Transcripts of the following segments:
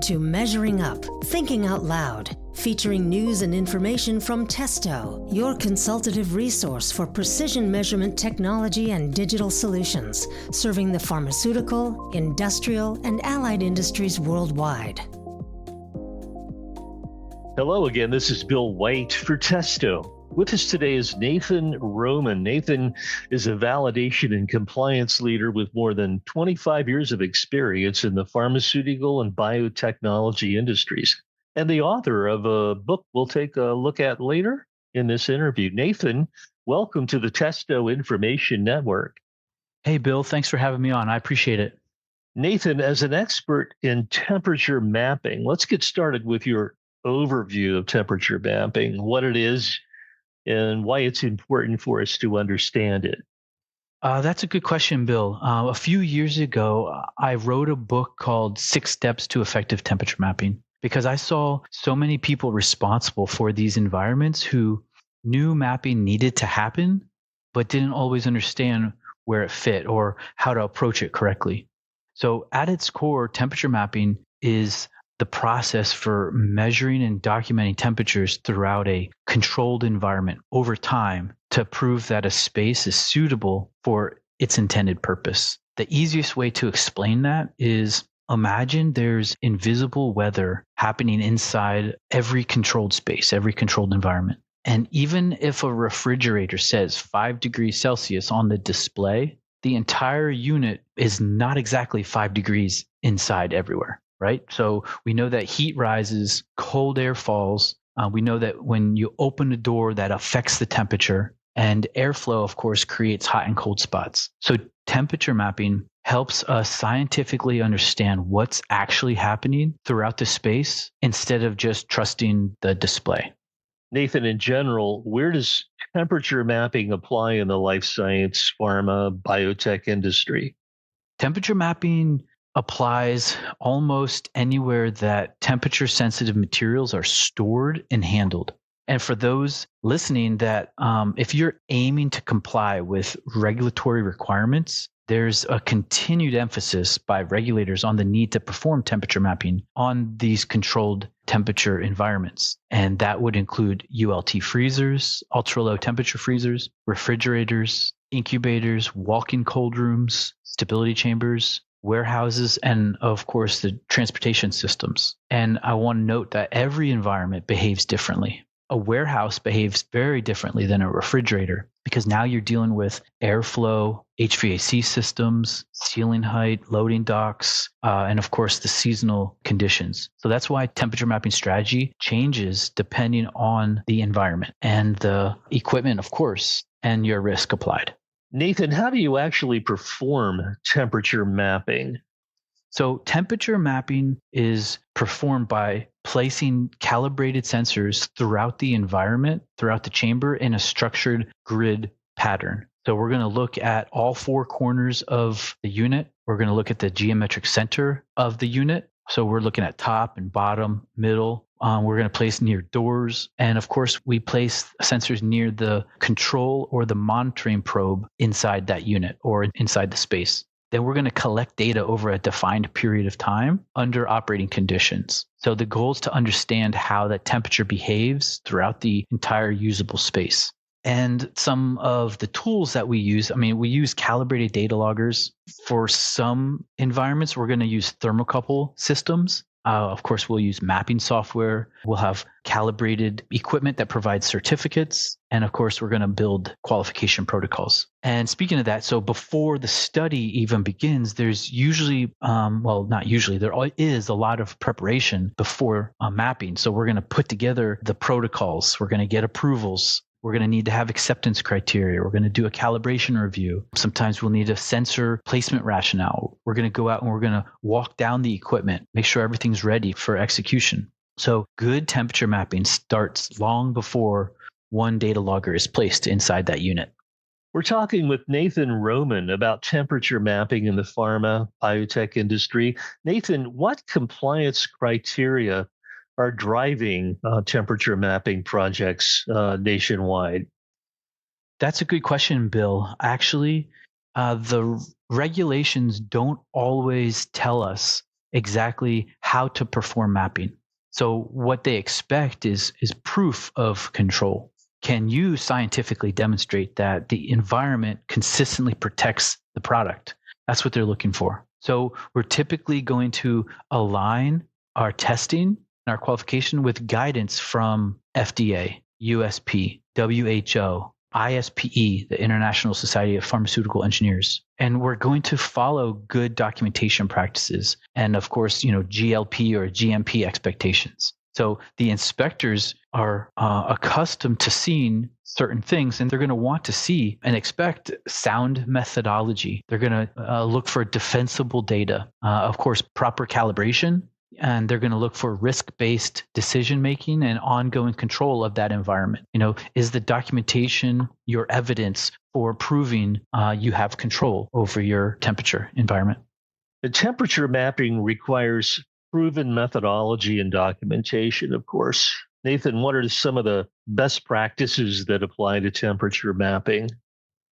to Measuring Up, Thinking Out Loud, featuring news and information from Testo, your consultative resource for precision measurement technology and digital solutions, serving the pharmaceutical, industrial, and allied industries worldwide. Hello again, this is Bill White for Testo. With us today is Nathan Roman. Nathan is a validation and compliance leader with more than 25 years of experience in the pharmaceutical and biotechnology industries, and the author of a book we'll take a look at later in this interview. Nathan, welcome to the Testo Information Network. Hey, Bill, thanks for having me on. I appreciate it. Nathan, as an expert in temperature mapping, let's get started with your overview of temperature mapping, what it is, and why it's important for us to understand it. That's a good question, Bill. A few years ago, I wrote a book called 6 Steps to Effective Temperature Mapping because I saw so many people responsible for these environments who knew mapping needed to happen, but didn't always understand where it fit or how to approach it correctly. So at its core, temperature mapping is the process for measuring and documenting temperatures throughout a controlled environment over time to prove that a space is suitable for its intended purpose. The easiest way to explain that is imagine there's invisible weather happening inside every controlled space, every controlled environment. And even if a refrigerator says 5 degrees Celsius on the display, the entire unit is not exactly 5 degrees inside everywhere. Right? So we know that heat rises, cold air falls. We know that when you open a door, that affects the temperature. And airflow, of course, creates hot and cold spots. So temperature mapping helps us scientifically understand what's actually happening throughout the space instead of just trusting the display. Nathan, in general, where does temperature mapping apply in the life science, pharma, biotech industry? Temperature mapping applies almost anywhere that temperature sensitive materials are stored and handled. And for those listening that if you're aiming to comply with regulatory requirements, there's a continued emphasis by regulators on the need to perform temperature mapping on these controlled temperature environments. And that would include ULT freezers, ultra low temperature freezers, refrigerators, incubators, walk-in cold rooms, stability chambers, warehouses, and of course, the transportation systems. And I want to note that every environment behaves differently. A warehouse behaves very differently than a refrigerator because now you're dealing with airflow, HVAC systems, ceiling height, loading docks, and of course, the seasonal conditions. So that's why temperature mapping strategy changes depending on the environment and the equipment, of course, and your risk applied. Nathan, how do you actually perform temperature mapping? So temperature mapping is performed by placing calibrated sensors throughout the environment, throughout the chamber in a structured grid pattern. So we're going to look at all 4 corners of the unit. We're going to look at the geometric center of the unit. So we're looking at top and bottom, middle. We're going to place near doors. And of course, we place sensors near the control or the monitoring probe inside that unit or inside the space. Then we're going to collect data over a defined period of time under operating conditions. So the goal is to understand how that temperature behaves throughout the entire usable space. And some of the tools that we use, we use calibrated data loggers. For some environments, we're going to use thermocouple systems. Of course, we'll use mapping software. We'll have calibrated equipment that provides certificates. And of course, we're going to build qualification protocols. And speaking of that, so before the study even begins, there's usually, not usually, there is a lot of preparation before mapping. So we're going to put together the protocols. We're going to get approvals. We're going to need to have acceptance criteria. We're going to do a calibration review. Sometimes we'll need a sensor placement rationale. We're going to go out and we're going to walk down the equipment, make sure everything's ready for execution. So good temperature mapping starts long before one data logger is placed inside that unit. We're talking with Nathan Roman about temperature mapping in the pharma biotech industry. Nathan, what compliance criteria are driving temperature mapping projects nationwide? That's a good question, Bill. Actually, the regulations don't always tell us exactly how to perform mapping. So what they expect is proof of control. Can you scientifically demonstrate that the environment consistently protects the product? That's what they're looking for. So we're typically going to align our testing and our qualification with guidance from FDA, USP, WHO, ISPE, the International Society of Pharmaceutical Engineers. And we're going to follow good documentation practices and, of course, GLP or GMP expectations. So the inspectors are accustomed to seeing certain things, and they're going to want to see and expect sound methodology. They're going to look for defensible data, of course, proper calibration, and they're going to look for risk-based decision-making and ongoing control of that environment. Is the documentation your evidence for proving you have control over your temperature environment? The temperature mapping requires proven methodology and documentation, of course. Nathan, what are some of the best practices that apply to temperature mapping?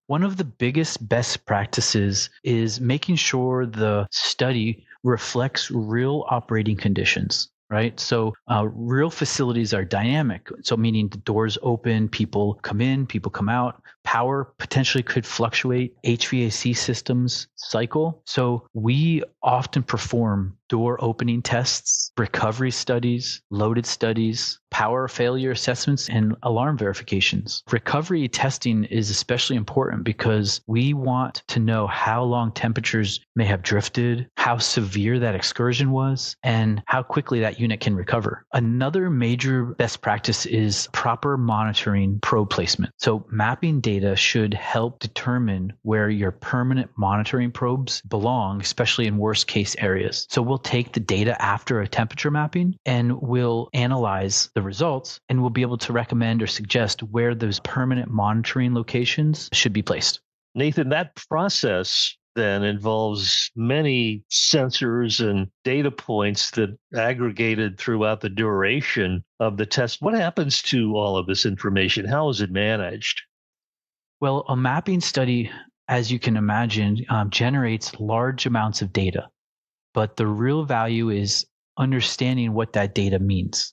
One of the biggest best practices is making sure the study reflects real operating conditions, right? So real facilities are dynamic. So meaning the doors open, people come in, people come out. Power potentially could fluctuate. HVAC systems cycle. So we often perform door opening tests, recovery studies, loaded studies, power failure assessments, and alarm verifications. Recovery testing is especially important because we want to know how long temperatures may have drifted, how severe that excursion was, and how quickly that unit can recover. Another major best practice is proper monitoring probe placement. So mapping data should help determine where your permanent monitoring probes belong, especially in worst case areas. So we'll take the data after a temperature mapping and we'll analyze the results, and we'll be able to recommend or suggest where those permanent monitoring locations should be placed. Nathan, that process then involves many sensors and data points that aggregated throughout the duration of the test. What happens to all of this information? How is it managed? Well, a mapping study, as you can imagine, generates large amounts of data. But the real value is understanding what that data means.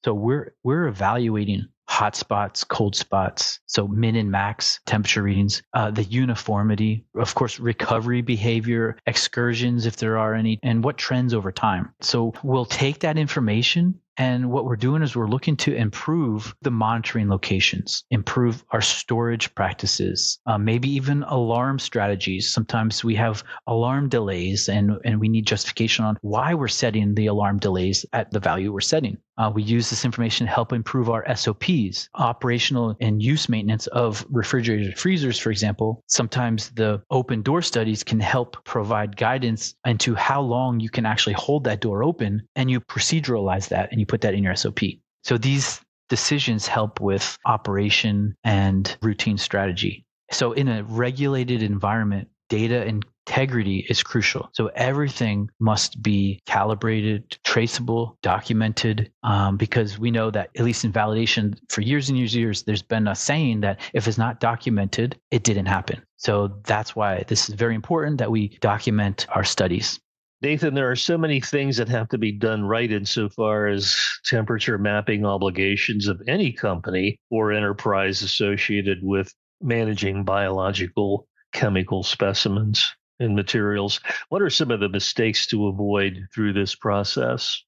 So we're evaluating hot spots, cold spots, so min and max temperature readings, the uniformity, of course, recovery behavior, excursions if there are any, and what trends over time. So we'll take that information, and what we're doing is we're looking to improve the monitoring locations, improve our storage practices, maybe even alarm strategies. Sometimes we have alarm delays and we need justification on why we're setting the alarm delays at the value we're setting. We use this information to help improve our SOPs, operational and use maintenance of refrigerated freezers, for example. Sometimes the open door studies can help provide guidance into how long you can actually hold that door open, and you proceduralize that and you put that in your SOP. So these decisions help with operation and routine strategy. So in a regulated environment, data integrity is crucial. So everything must be calibrated, traceable, documented, because we know that, at least in validation, for years and years, there's been a saying that if it's not documented, it didn't happen. So that's why this is very important that we document our studies. Nathan, there are so many things that have to be done right insofar as temperature mapping obligations of any company or enterprise associated with managing biological chemical specimens and materials. What are some of the mistakes to avoid through this process?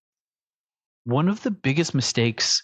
One of the biggest mistakes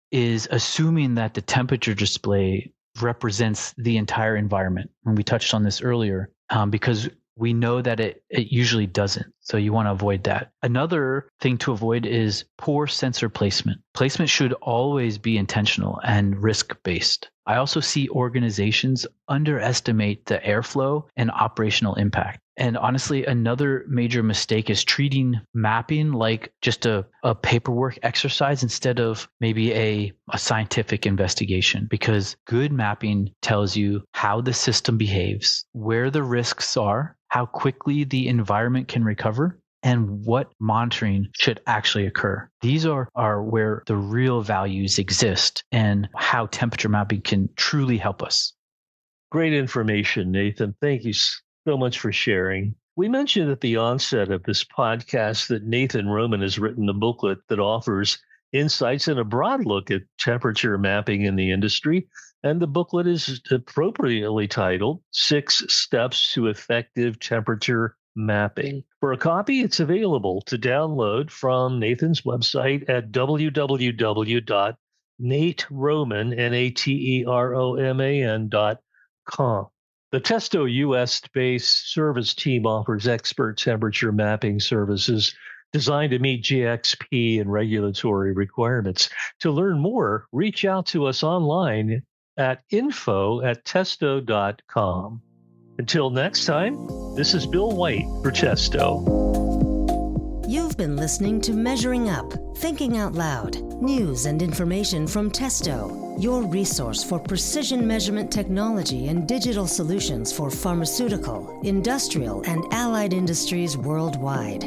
is assuming that the temperature display represents the entire environment. And we touched on this earlier, because we know that it usually doesn't. So you want to avoid that. Another thing to avoid is poor sensor placement. Placement should always be intentional and risk-based. I also see organizations underestimate the airflow and operational impact. And honestly, another major mistake is treating mapping like just a paperwork exercise instead of maybe a scientific investigation, because good mapping tells you how the system behaves, where the risks are, how quickly the environment can recover, and what monitoring should actually occur. These are where the real values exist and how temperature mapping can truly help us. Great information, Nathan. Thank you so much for sharing. We mentioned at the onset of this podcast that Nathan Roman has written a booklet that offers insights and a broad look at temperature mapping in the industry. And the booklet is appropriately titled 6 Steps to Effective Temperature Mapping. For a copy, it's available to download from Nathan's website at www.nateroman.com. The Testo US-based service team offers expert temperature mapping services designed to meet GXP and regulatory requirements. To learn more, reach out to us online at info@testo.com. Until next time, this is Bill White for Testo. You've been listening to Measuring Up, Thinking Out Loud, news and information from Testo, your resource for precision measurement technology and digital solutions for pharmaceutical, industrial, and allied industries worldwide.